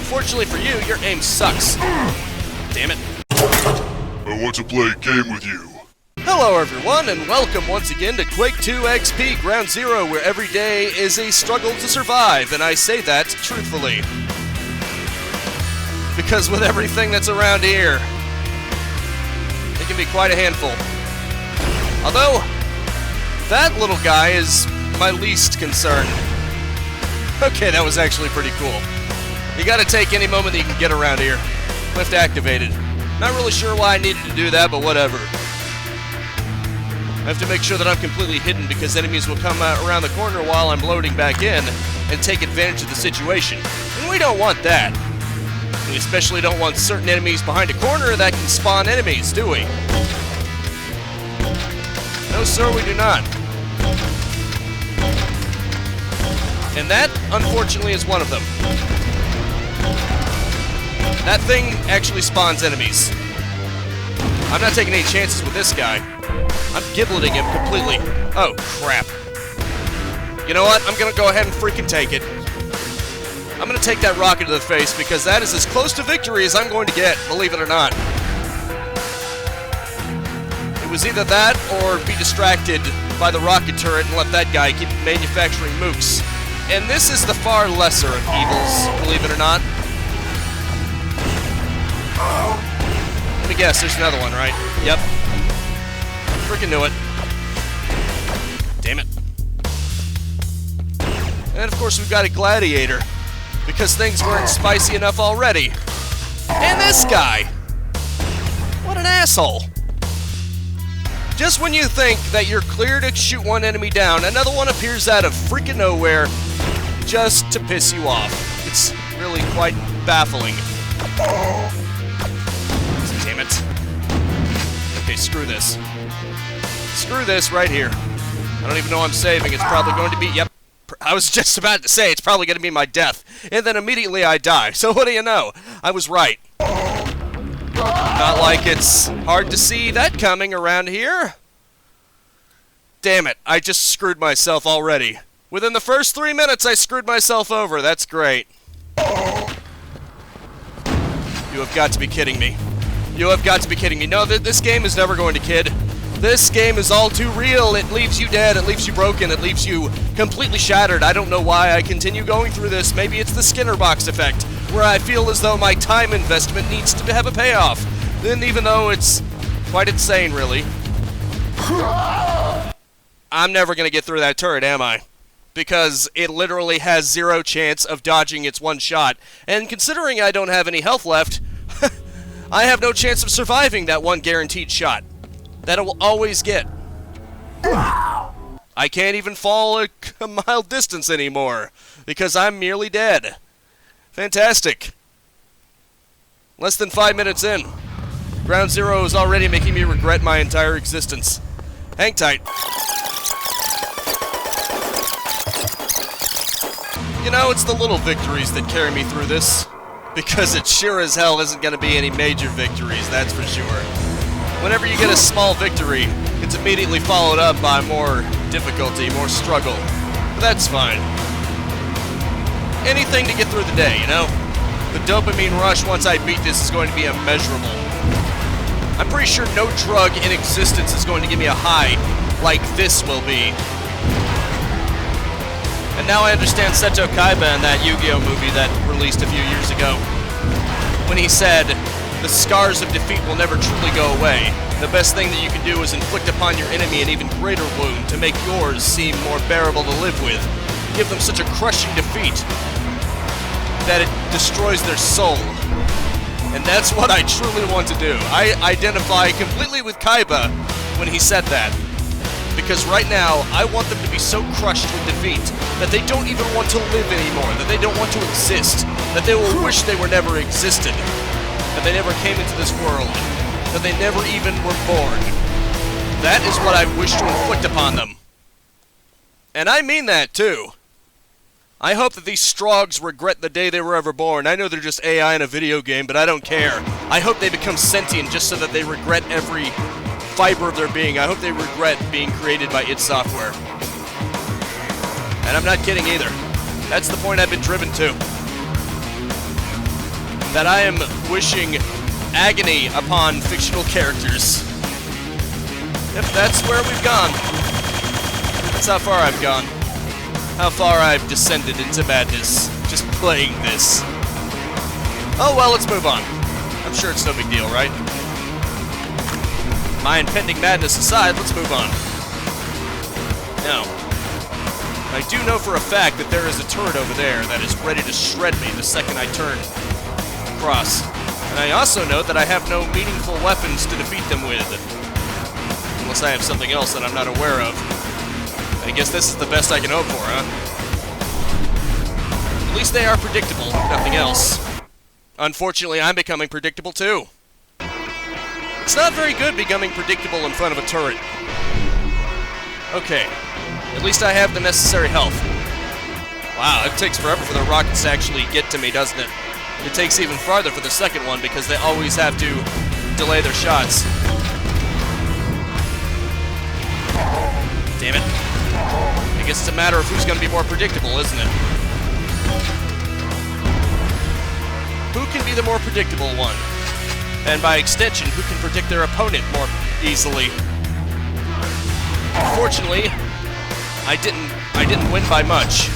Fortunately for you, your aim sucks. Damn it. I want to play a game with you. Hello everyone, and welcome once again to Quake2XP Ground Zero, where every day is a struggle to survive, and I say that truthfully. Because with everything that's around here, it can be quite a handful. Although, that little guy is my least concern. Okay, that was actually pretty cool. You gotta take any moment that you can get around here. Lift activated. Not really sure why I needed to do that, but whatever. I have to make sure that I'm completely hidden because enemies will come around the corner while I'm loading back in and take advantage of the situation. And we don't want that. We especially don't want certain enemies behind a corner that can spawn enemies, do we? No, sir, we do not. And that, unfortunately, is one of them. That thing actually spawns enemies. I'm not taking any chances with this guy. I'm gibleting him completely. Oh, crap. You know what? I'm gonna go ahead and freaking take it. I'm gonna take that rocket to the face because that is as close to victory as I'm going to get, believe it or not. It was either that or be distracted by the rocket turret and let that guy keep manufacturing mooks. And this is the far lesser of evils, believe it or not. Let me guess, there's another one, right? Yep. Freaking knew it. Damn it. And of course we've got a gladiator, because things weren't spicy enough already. And this guy! What an asshole! Just when you think that you're clear to shoot one enemy down, another one appears out of freaking nowhere just to piss you off. It's really quite baffling. Damn it. Okay, screw this. Screw this right here. I don't even know I'm saving. It's probably going to be... Yep. I was just about to say it's probably going to be my death. And then immediately I die. So what do you know? I was right. Not like it's hard to see that coming around here. Damn it. I just screwed myself already. Within the first 3 minutes, I screwed myself over. That's great. You have got to be kidding me. You have got to be kidding me. No, this game is never going to kid. This game is all too real. It leaves you dead. It leaves you broken. It leaves you completely shattered. I don't know why I continue going through this. Maybe it's the Skinner box effect, where I feel as though my time investment needs to have a payoff. Then even though it's quite insane, really. I'm never going to get through that turret, am I? Because it literally has zero chance of dodging its one shot. And considering I don't have any health left, I have no chance of surviving that one guaranteed shot that it will always get. I can't even fall a mile distance anymore because I'm merely dead. Fantastic. Less than 5 minutes in. Ground Zero is already making me regret my entire existence. Hang tight. You know, it's the little victories that carry me through this. Because it sure as hell isn't going to be any major victories, that's for sure. Whenever you get a small victory, it's immediately followed up by more difficulty, more struggle. But that's fine. Anything to get through the day, you know? The dopamine rush once I beat this is going to be immeasurable. I'm pretty sure no drug in existence is going to give me a high like this will be. And now I understand Seto Kaiba in that Yu-Gi-Oh movie that released a few years ago, when he said, the scars of defeat will never truly go away. The best thing that you can do is inflict upon your enemy an even greater wound to make yours seem more bearable to live with. Give them such a crushing defeat that it destroys their soul. And that's what I truly want to do. I identify completely with Kaiba when he said that. Because right now, I want them to be so crushed with defeat that they don't even want to live anymore, that they don't want to exist, that they will wish they were never existed, that they never came into this world, that they never even were born. That is what I wish to inflict upon them. And I mean that, too. I hope that these Stroggs regret the day they were ever born. I know they're just AI in a video game, but I don't care. I hope they become sentient just so that they regret every fiber of their being. I hope they regret being created by id Software. And I'm not kidding either. That's the point I've been driven to. that I am wishing agony upon fictional characters. Yep, that's where we've gone. That's how far I've gone. How far I've descended into madness, just playing this. Oh well, let's move on. I'm sure it's no big deal, right? My impending madness aside, let's move on. Now, I do know for a fact that there is a turret over there that is ready to shred me the second I turn across. And I also know that I have no meaningful weapons to defeat them with. Unless I have something else that I'm not aware of. I guess this is the best I can hope for, huh? At least they are predictable, if nothing else. Unfortunately, I'm becoming predictable too. It's not very good becoming predictable in front of a turret. Okay. At least I have the necessary health. Wow, it takes forever for the rockets to actually get to me, doesn't it? It takes even farther for the second one because they always have to delay their shots. Damn it. I guess it's a matter of who's going to be more predictable, isn't it? Who can be the more predictable one? And by extension, who can predict their opponent more easily? Unfortunately, I didn't win by much.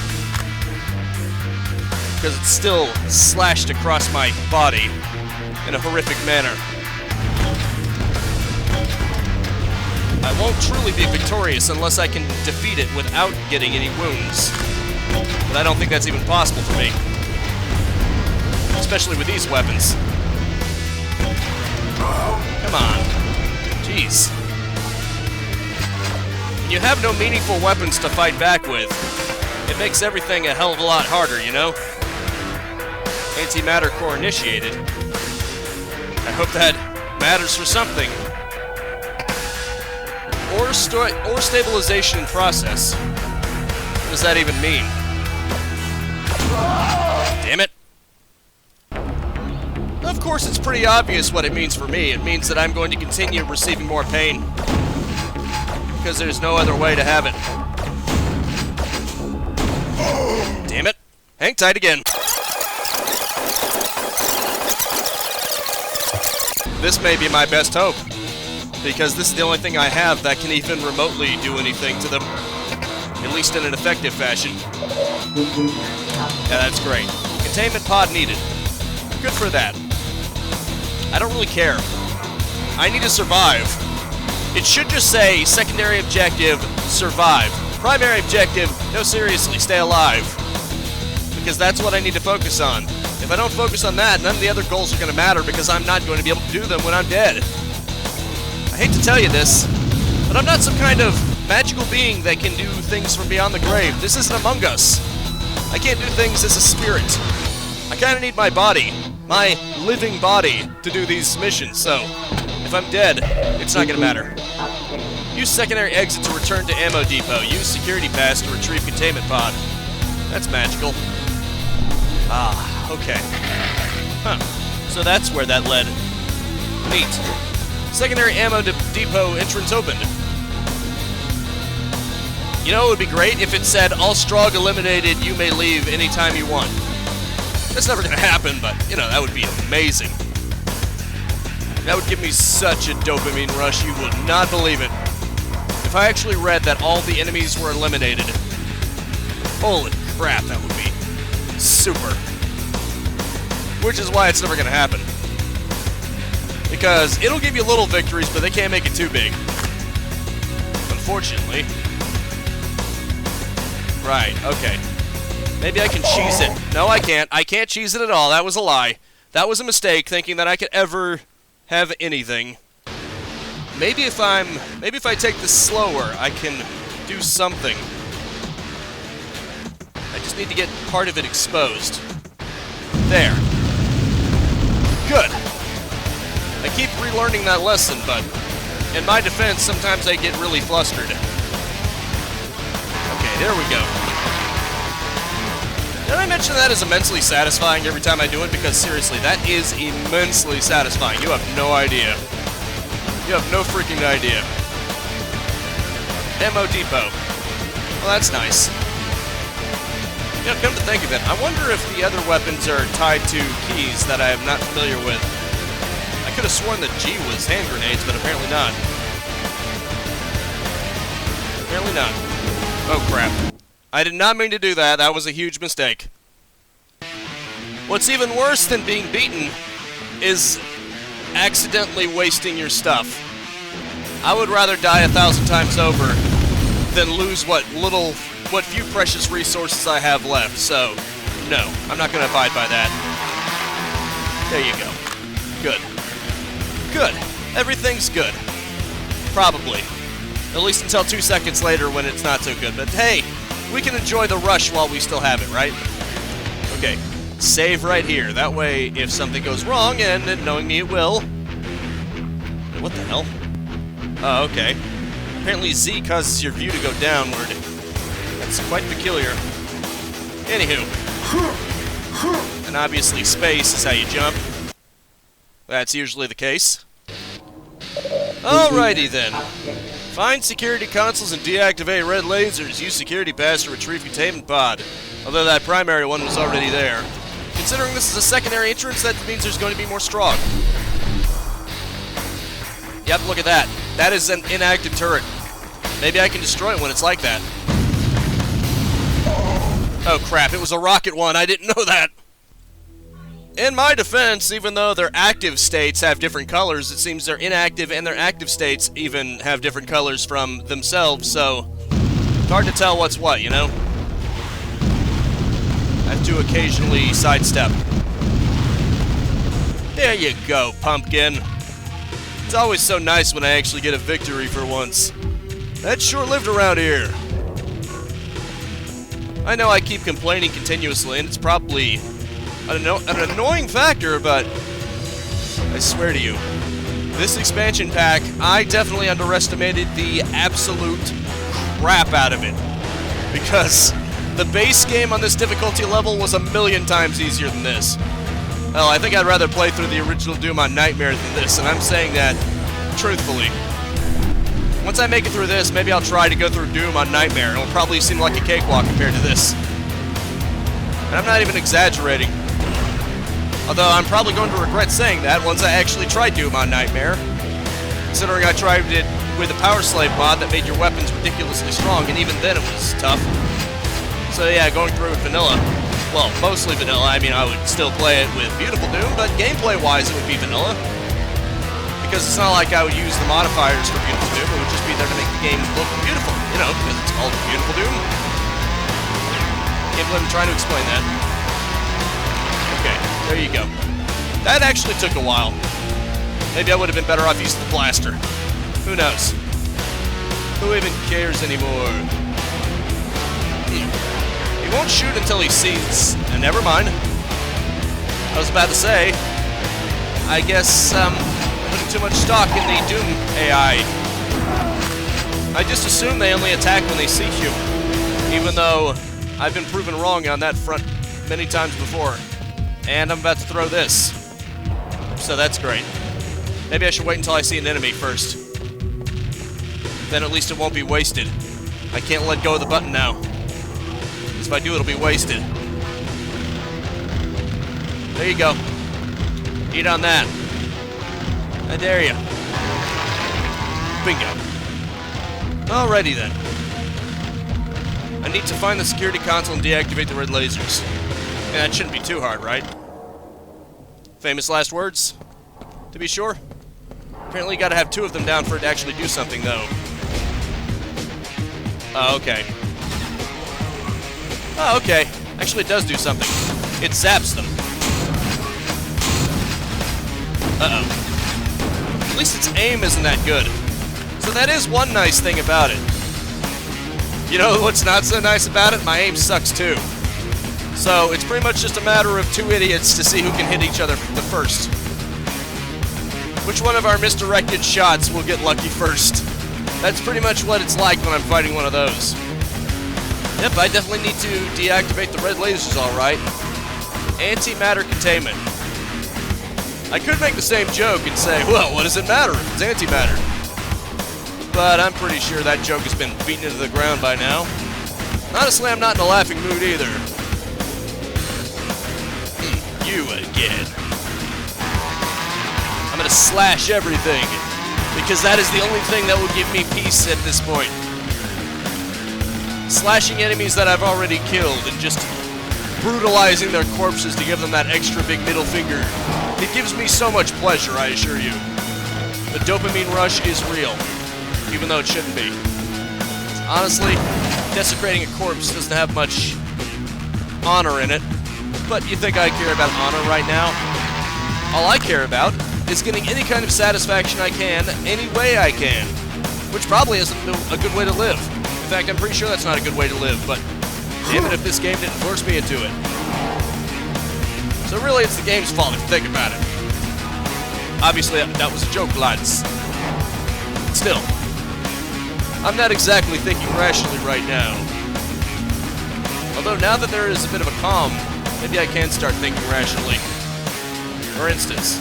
Because it's still slashed across my body in a horrific manner. I won't truly be victorious unless I can defeat it without getting any wounds. But I don't think that's even possible for me. Especially with these weapons. Come on. Jeez. When you have no meaningful weapons to fight back with, it makes everything a hell of a lot harder, you know? Antimatter core initiated. I hope that matters for something. Or stabilization in process. What does that even mean? Damn it. Of course, it's pretty obvious what it means for me. It means that I'm going to continue receiving more pain. Because there's no other way to have it. Damn it. Hang tight again. This may be my best hope. Because this is the only thing I have that can even remotely do anything to them. At least in an effective fashion. Yeah, that's great. Containment pod needed. Good for that. I don't really care. I need to survive. It should just say, secondary objective, survive. Primary objective, no seriously, stay alive. Because that's what I need to focus on. If I don't focus on that, none of the other goals are going to matter because I'm not going to be able to do them when I'm dead. I hate to tell you this, but I'm not some kind of magical being that can do things from beyond the grave. This isn't Among Us. I can't do things as a spirit. I kind of need my body, my living body, to do these missions, so if I'm dead, it's not going to matter. Use secondary exit to return to ammo depot. Use security pass to retrieve containment pod. That's magical. Ah, okay. Huh. So that's where that led. Neat. Secondary ammo depot entrance opened. You know, it would be great if it said, all Strogg eliminated, you may leave anytime you want. That's never going to happen, but, you know, that would be amazing. That would give me such a dopamine rush, you would not believe it. If I actually read that all the enemies were eliminated, holy crap, that would be super. Which is why it's never going to happen. Because it'll give you little victories, but they can't make it too big. Unfortunately. Right, okay. Maybe I can cheese it. No, I can't. I can't cheese it at all. That was a lie. That was a mistake, thinking that I could ever have anything. Maybe if I take this slower, I can do something. I just need to get part of it exposed. There. Good. I keep relearning that lesson, but in my defense, sometimes I get really flustered. Okay, there we go. Did I mention that is immensely satisfying every time I do it? Because seriously, that is immensely satisfying. You have no idea. You have no freaking idea. Ammo depot. Well, that's nice. You know, come to think of it, I wonder if the other weapons are tied to keys that I am not familiar with. I could have sworn that G was hand grenades, but apparently not. Apparently not. Oh crap. I did not mean to do that. That was a huge mistake. What's even worse than being beaten is accidentally wasting your stuff. I would rather die 1,000 times over than lose what few precious resources I have left. So, no, I'm not going to abide by that. There you go. Good. Good. Everything's good. Probably. At least until 2 seconds later when it's not so good. But hey, we can enjoy the rush while we still have it, right? Okay. Save right here. That way, if something goes wrong, and knowing me it will... What the hell? Oh, okay. Apparently Z causes your view to go downward. That's quite peculiar. Anywho. And obviously space is how you jump. That's usually the case. Alrighty then. Find security consoles and deactivate red lasers. Use security pass to retrieve containment pod. Although that primary one was already there. Considering this is a secondary entrance, that means there's going to be more Strogg. Yep, look at that. That is an inactive turret. Maybe I can destroy it when it's like that. Oh crap, it was a rocket one. I didn't know that. In my defense, even though their active states have different colors, it seems their inactive and their active states even have different colors from themselves, so it's hard to tell what's what, you know? I have to occasionally sidestep. There you go, pumpkin. It's always so nice when I actually get a victory for once. That's short-lived around here. I know I keep complaining continuously, and it's probably an annoying factor, but I swear to you, this expansion pack, I definitely underestimated the absolute crap out of it. Because the base game on this difficulty level was 1,000,000 times easier than this. Hell, I think I'd rather play through the original Doom on Nightmare than this, and I'm saying that truthfully. Once I make it through this, maybe I'll try to go through Doom on Nightmare. It'll probably seem like a cakewalk compared to this. And I'm not even exaggerating. Although I'm probably going to regret saying that once I actually tried Doom on Nightmare. Considering I tried it with a Power Slave mod that made your weapons ridiculously strong, and even then it was tough. So yeah, going through with vanilla. Well, mostly vanilla. I mean, I would still play it with Beautiful Doom, but gameplay-wise it would be vanilla. Because it's not like I would use the modifiers for Beautiful Doom, it would just be there to make the game look beautiful. You know, because it's called Beautiful Doom. Can't believe I'm trying to explain that. Okay, there you go. That actually took a while. Maybe I would have been better off using the blaster. Who knows? Who even cares anymore? He won't shoot until he sees. And never mind. I was about to say, I guess putting too much stock in the Doom AI. I just assume they only attack when they see you, even though I've been proven wrong on that front many times before. And I'm about to throw this, so that's great. Maybe I should wait until I see an enemy first. Then at least it won't be wasted. I can't let go of the button now. Because if I do, it'll be wasted. There you go. Eat on that. I dare you. Bingo. Alrighty then. I need to find the security console and deactivate the red lasers. And that shouldn't be too hard, right? Famous last words, to be sure. Apparently you gotta have 2 of them down for it to actually do something, though. Oh, okay. Oh, okay. Actually, it does do something. It zaps them. Uh-oh. At least its aim isn't that good. So that is one nice thing about it. You know what's not so nice about it? My aim sucks, too. So it's pretty much just a matter of 2 idiots to see who can hit each other the first. Which one of our misdirected shots will get lucky first? That's pretty much what it's like when I'm fighting one of those. Yep, I definitely need to deactivate the red lasers, alright. Antimatter containment. I could make the same joke and say, well, what does it matter if it's antimatter? But I'm pretty sure that joke has been beaten into the ground by now. Honestly, I'm not in a laughing mood either. you again. I'm gonna slash everything, because that is the only thing that will give me peace at this point. Slashing enemies that I've already killed and just brutalizing their corpses to give them that extra big middle finger. It gives me so much pleasure, I assure you. The dopamine rush is real, even though it shouldn't be. Honestly, desecrating a corpse doesn't have much honor in it, but you think I care about honor right now? All I care about is getting any kind of satisfaction I can, any way I can, which probably isn't a good way to live. In fact, I'm pretty sure that's not a good way to live, but damn it if this game didn't force me into it. So really, it's the game's fault if you think about it. Obviously, that was a joke, lads. Still, I'm not exactly thinking rationally right now. Although now that there is a bit of a calm, maybe I can start thinking rationally. For instance,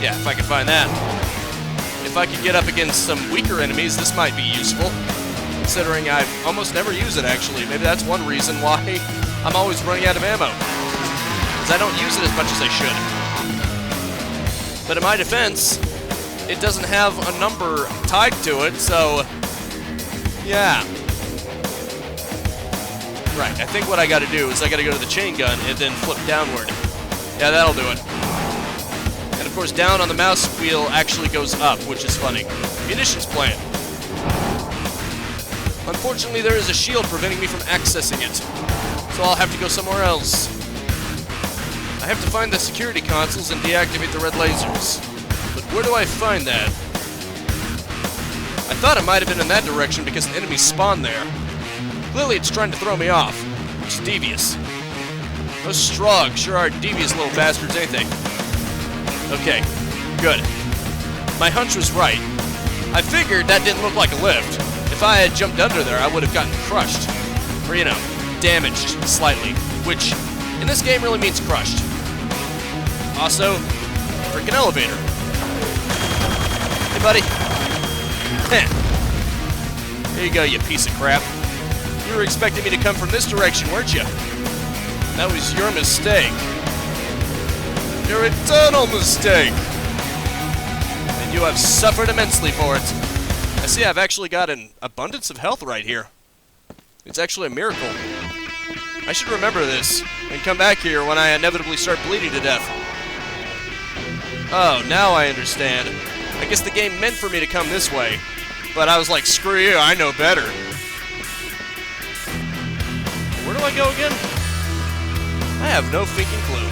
yeah, if I can find that. If I could get up against some weaker enemies, this might be useful. Considering I almost never use it, actually. Maybe that's one reason why I'm always running out of ammo. Because I don't use it as much as I should. But in my defense, it doesn't have a number tied to it, so yeah. Right, I think what I gotta do is I gotta go to the chain gun and then flip downward. Yeah, that'll do it. And of course, down on the mouse wheel actually goes up, which is funny. Munitions plant. Unfortunately, there is a shield preventing me from accessing it, so I'll have to go somewhere else. I have to find the security consoles and deactivate the red lasers. But where do I find that? I thought it might have been in that direction because an enemy spawned there. Clearly it's trying to throw me off, which is devious. Those Strogg sure are devious little bastards, ain't they? Okay, good. My hunch was right. I figured that didn't look like a lift. If I had jumped under there, I would have gotten crushed. Or, you know, damaged slightly, which in this game really means crushed. Also, freaking elevator. Hey, buddy. There you go, you piece of crap. You were expecting me to come from this direction, weren't you? That was your mistake. Your eternal mistake. And you have suffered immensely for it. I see I've actually got an abundance of health right here. It's actually a miracle. I should remember this and come back here when I inevitably start bleeding to death. Oh, now I understand. I guess the game meant for me to come this way, but I was like, screw you, I know better. Where do I go again? I have no freaking clue.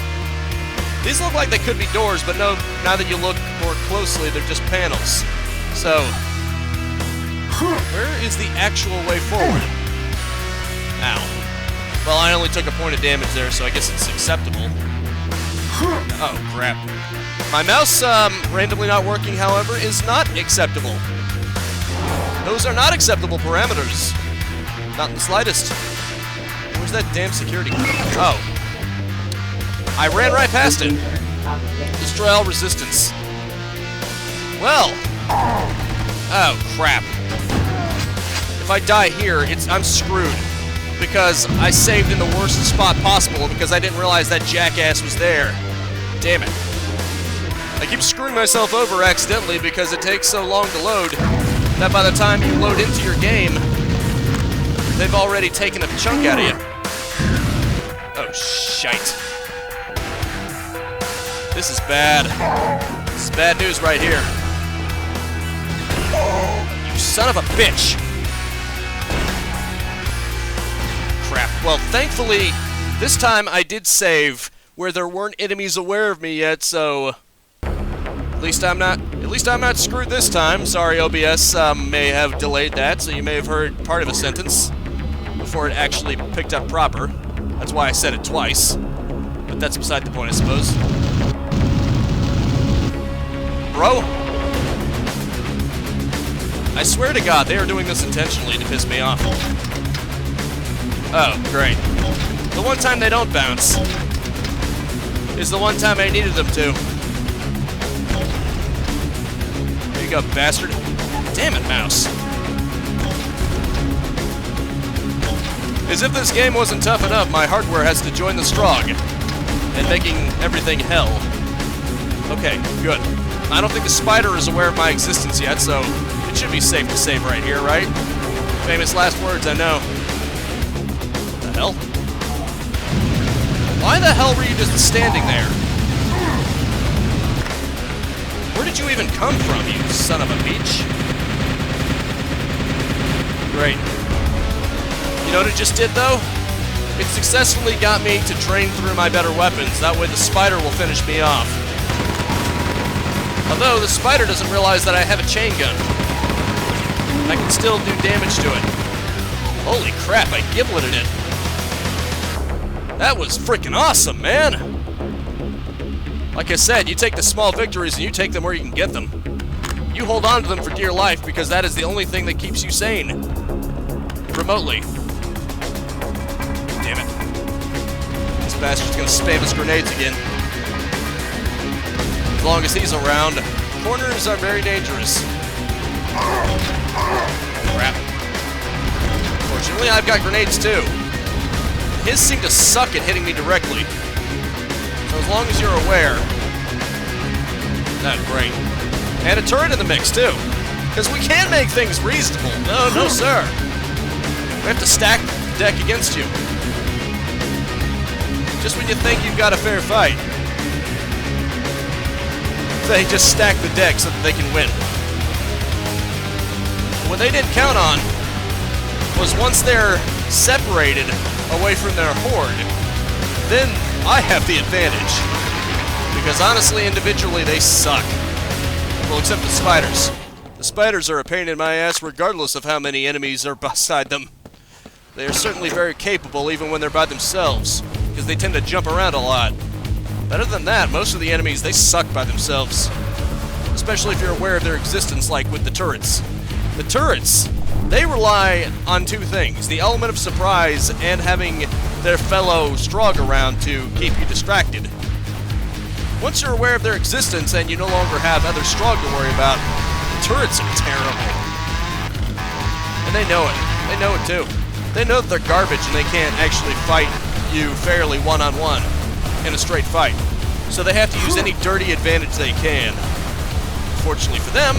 These look like they could be doors, but no, now that you look more closely, they're just panels. So, where is the actual way forward? Ow. Well, I only took a point of damage there, so I guess it's acceptable. Oh, crap. My mouse, randomly not working, however, is not acceptable. Those are not acceptable parameters. Not in the slightest. Where's that damn security? Oh. I ran right past it. Destroy all resistance. Well. Oh, crap. If I die here, I'm screwed. Because I saved in the worst spot possible because I didn't realize that jackass was there. Damn it. I keep screwing myself over accidentally because it takes so long to load that by the time you load into your game, they've already taken a chunk out of you. Oh, shite. This is bad. This is bad news right here. You son of a bitch. Crap. Well, thankfully, this time I did save where there weren't enemies aware of me yet, so at least I'm not screwed this time. Sorry, OBS may have delayed that, so you may have heard part of a sentence before it actually picked up proper. That's why I said it twice. But that's beside the point, I suppose. Bro? I swear to God, they are doing this intentionally to piss me off. Oh, great. The one time they don't bounce is the one time I needed them to. There you go, bastard. Damn it, mouse. As if this game wasn't tough enough, my hardware has to join the Strogg. and making everything hell. Okay, good. I don't think the spider is aware of my existence yet, so it should be safe to save right here, right? Famous last words, I know. What the hell? Why the hell were you just standing there? Where did you even come from, you son of a bitch? Great. You know what it just did, though? It successfully got me to drain through my better weapons. That way the spider will finish me off. Although, the spider doesn't realize that I have a chain gun. I can still do damage to it. Holy crap, I gibleted it. That was freaking awesome, man! Like I said, you take the small victories and you take them where you can get them. You hold on to them for dear life because that is the only thing that keeps you sane. Remotely. Damn it. This bastard's gonna spam his grenades again. As long as he's around, corners are very dangerous. Crap. Fortunately, I've got grenades too. His seem to suck at hitting me directly. So as long as you're aware. That's great. And a turret in the mix too. Because we can make things reasonable. No, sir. We have to stack the deck against you. Just when you think you've got a fair fight, they just stack the deck so that they can win. What they didn't count on was once they're separated away from their horde, then I have the advantage. Because honestly, individually, they suck. Well, except the spiders. The spiders are a pain in my ass regardless of how many enemies are beside them. They are certainly very capable even when they're by themselves, because they tend to jump around a lot. But other than that, most of the enemies, they suck by themselves. Especially if you're aware of their existence, like with the turrets. The turrets, they rely on two things. The element of surprise and having their fellow Strogg around to keep you distracted. Once you're aware of their existence and you no longer have other Strogg to worry about, the turrets are terrible. And they know it. They know it too. They know that they're garbage and they can't actually fight you fairly one-on-one in a straight fight. So they have to use any dirty advantage they can. Fortunately for them,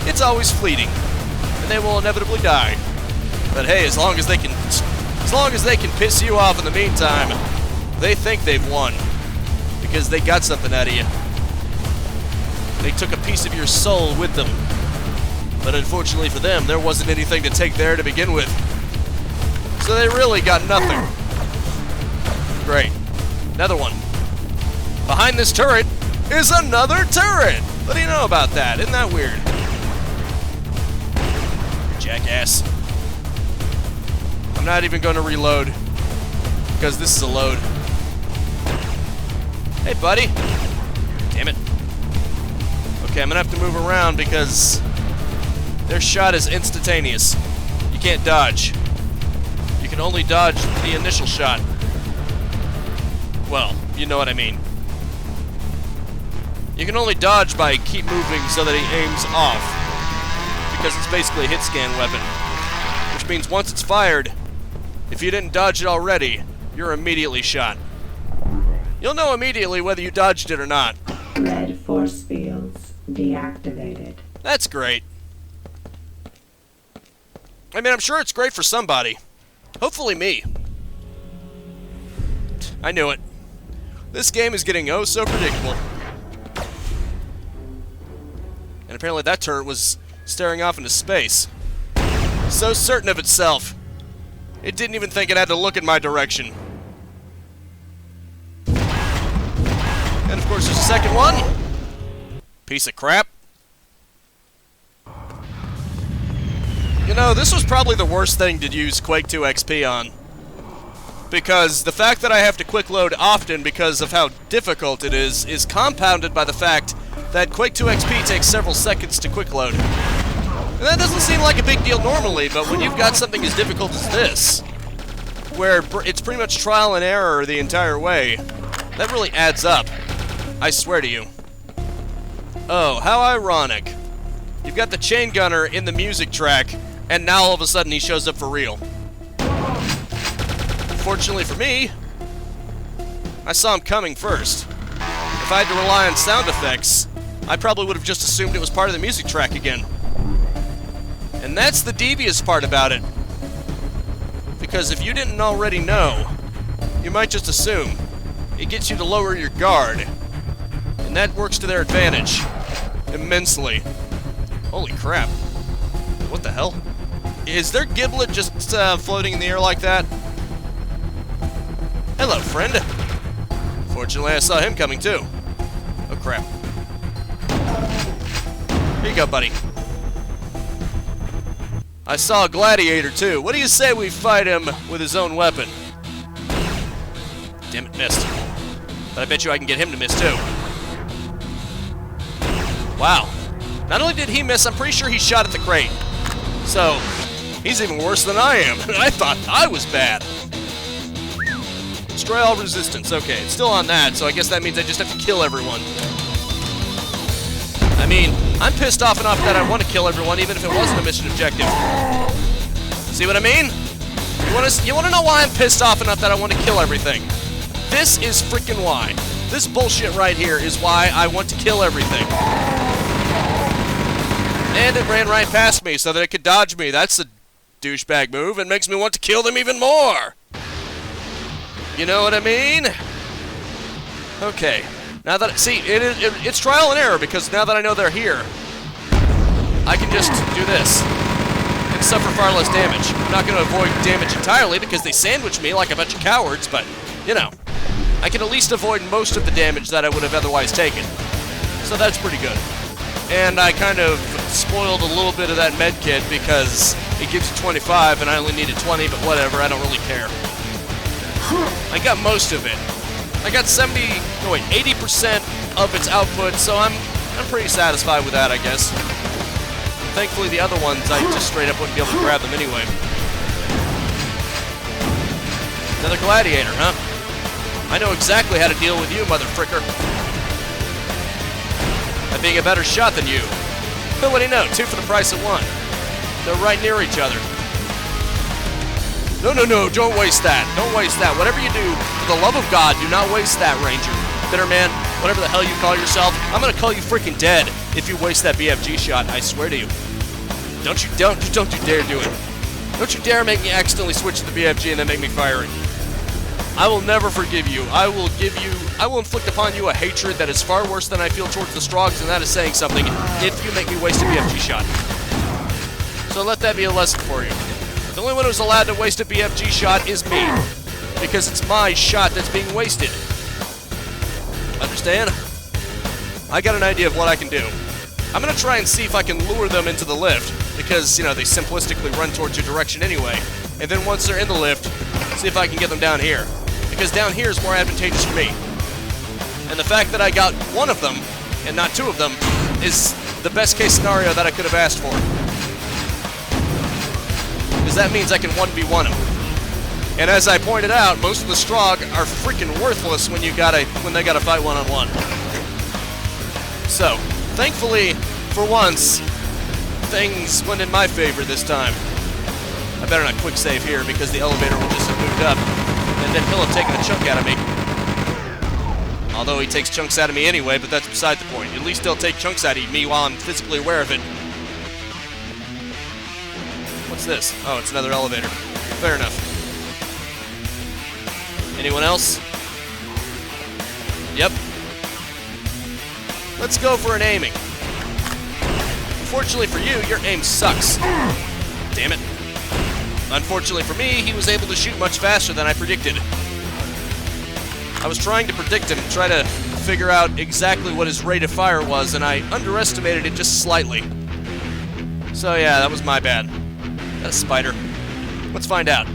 it's always fleeting. And they will inevitably die. But hey, as long as they can piss you off in the meantime, they think they've won. Because they got something out of you. They took a piece of your soul with them. But unfortunately for them, there wasn't anything to take there to begin with. So they really got nothing. Great. Another one. Behind this turret is another turret! What do you know about that? Isn't that weird? Jackass. I'm not even going to reload. Because this is a load. Hey, buddy. Damn it. Okay, I'm going to have to move around because their shot is instantaneous. You can't dodge. You can only dodge the initial shot. Well, you know what I mean. You can only dodge by keep moving so that he aims off. Because it's basically a hit scan weapon. Which means once it's fired, if you didn't dodge it already, you're immediately shot. You'll know immediately whether you dodged it or not. Red force fields deactivated. That's great. I mean, I'm sure it's great for somebody. Hopefully me. I knew it. This game is getting oh so predictable. And apparently that turret was staring off into space. So certain of itself. It didn't even think it had to look in my direction. And of course there's a second one. Piece of crap. You know, this was probably the worst thing to use Quake2XP on. Because the fact that I have to quick load often because of how difficult it is compounded by the fact that Quake2XP takes several seconds to quick load. And that doesn't seem like a big deal normally, but when you've got something as difficult as this, where it's pretty much trial and error the entire way, that really adds up. I swear to you. Oh, how ironic. You've got the chain gunner in the music track, and now all of a sudden he shows up for real. Fortunately for me, I saw him coming first. If I had to rely on sound effects, I probably would have just assumed it was part of the music track again. And that's the devious part about it. Because if you didn't already know, you might just assume. It gets you to lower your guard. And that works to their advantage. Immensely. Holy crap. What the hell? Is their giblet just floating in the air like that? Hello, friend. Fortunately, I saw him coming too. Oh, crap. Here you go, buddy. I saw a gladiator too. What do you say we fight him with his own weapon? Damn it, missed. But I bet you I can get him to miss too. Wow. Not only did he miss, I'm pretty sure he shot at the crate. So, he's even worse than I am. I thought I was bad. Destroy all resistance. Okay, it's still on that, so I guess that means I just have to kill everyone. I mean, I'm pissed off enough that I want to kill everyone, even if it wasn't a mission objective. See what I mean? You want to know why I'm pissed off enough that I want to kill everything? This is freaking why. This bullshit right here is why I want to kill everything. And it ran right past me so that it could dodge me. That's a douchebag move. It makes me want to kill them even more. You know what I mean? Okay. Now that, see, it's trial and error, because now that I know they're here, I can just do this and suffer far less damage. I'm not going to avoid damage entirely because they sandwich me like a bunch of cowards, but, you know, I can at least avoid most of the damage that I would have otherwise taken. So that's pretty good. And I kind of spoiled a little bit of that med kit because it gives you 25 and I only needed 20, but whatever, I don't really care. I got most of it. I got 80% of its output, so I'm pretty satisfied with that, I guess. Thankfully, the other ones, I just straight up wouldn't be able to grab them anyway. Another gladiator, huh? I know exactly how to deal with you, mother fricker. I'm being a better shot than you. But what do you know? 2 for the price of 1. They're right near each other. No, don't waste that. Don't waste that. Whatever you do, for the love of God, do not waste that, Ranger. Bitterman, whatever the hell you call yourself, I'm gonna call you freaking dead if you waste that BFG shot, I swear to you. Don't you dare do it. Don't you dare make me accidentally switch to the BFG and then make me fire it. I will never forgive you. I will inflict upon you a hatred that is far worse than I feel towards the Stroggs, and that is saying something, if you make me waste a BFG shot. So let that be a lesson for you. The only one who's allowed to waste a BFG shot is me, because it's my shot that's being wasted. Understand? I got an idea of what I can do. I'm gonna try and see if I can lure them into the lift, because, you know, they simplistically run towards your direction anyway. And then once they're in the lift, see if I can get them down here, because down here is more advantageous for me. And the fact that I got one of them, and not 2 of them, is the best case scenario that I could have asked for. Because that means I can 1v1 them. And as I pointed out, most of the Strogg are freaking worthless when they gotta fight one-on-one. So, thankfully, for once, things went in my favor this time. I better not quick save here because the elevator will just have moved up, and then he'll have taken a chunk out of me. Although he takes chunks out of me anyway, but that's beside the point. At least he'll take chunks out of me while I'm physically aware of it. What's this? Oh, it's another elevator. Fair enough. Anyone else? Yep. Let's go for an aiming. Fortunately for you, your aim sucks. Damn it. Unfortunately for me, he was able to shoot much faster than I predicted. I was trying to predict him, try to figure out exactly what his rate of fire was, and I underestimated it just slightly. So yeah, that was my bad. That spider. Let's find out.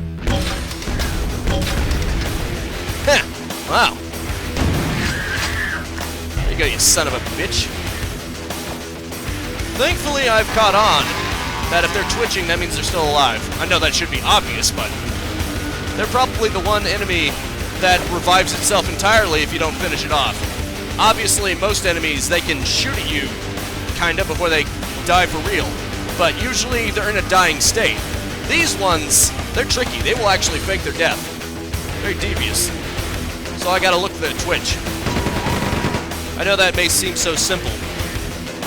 Heh! Wow. There you go, you son of a bitch. Thankfully, I've caught on that if they're twitching, that means they're still alive. I know that should be obvious, but they're probably the one enemy that revives itself entirely if you don't finish it off. Obviously, most enemies, they can shoot at you, kind of, before they die for real. But usually, they're in a dying state. These ones, they're tricky. They will actually fake their death. Very devious. so I gotta look for the twitch. I know that may seem so simple,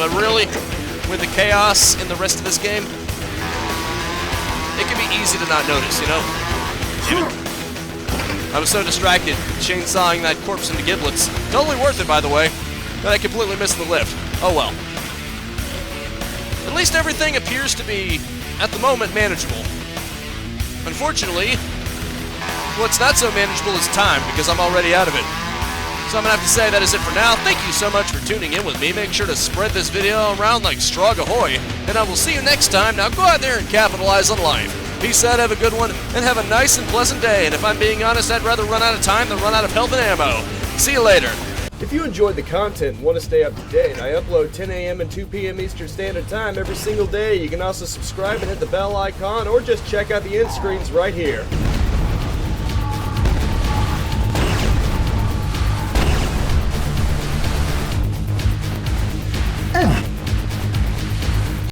but really, with the chaos in the rest of this game, it can be easy to not notice, you know? Damn it. I was so distracted, chainsawing that corpse into giblets. Totally worth it, by the way, that I completely missed the lift. Oh well. At least everything appears to be, at the moment, manageable. Unfortunately, what's not so manageable is time, because I'm already out of it. So I'm going to have to say that is it for now. Thank you so much for tuning in with me. Make sure to spread this video around like Strogg ahoy, and I will see you next time. Now go out there and capitalize on life. Peace out, have a good one, and have a nice and pleasant day. And if I'm being honest, I'd rather run out of time than run out of health and ammo. See you later. If you enjoyed the content and want to stay up to date, I upload 10 a.m. and 2 p.m. Eastern Standard Time every single day. You can also subscribe and hit the bell icon, or just check out the end screens right here.